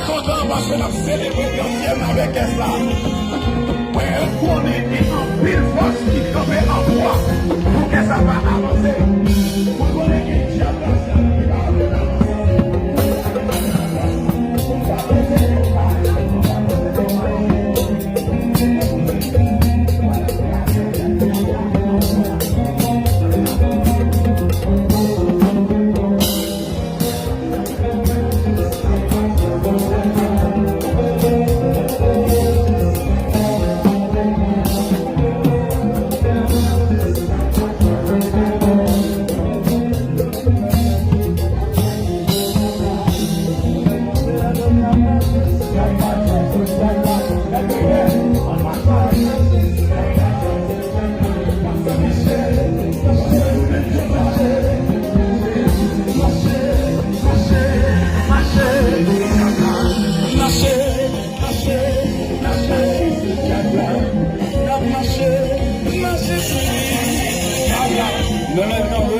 content parce qu'on a célébré le 10e avec Esla. Ouais, on est en pile force qui campait en voie pour que ça va avancer. Pour qu'on ait une diablation qui va avancer. No, no, no.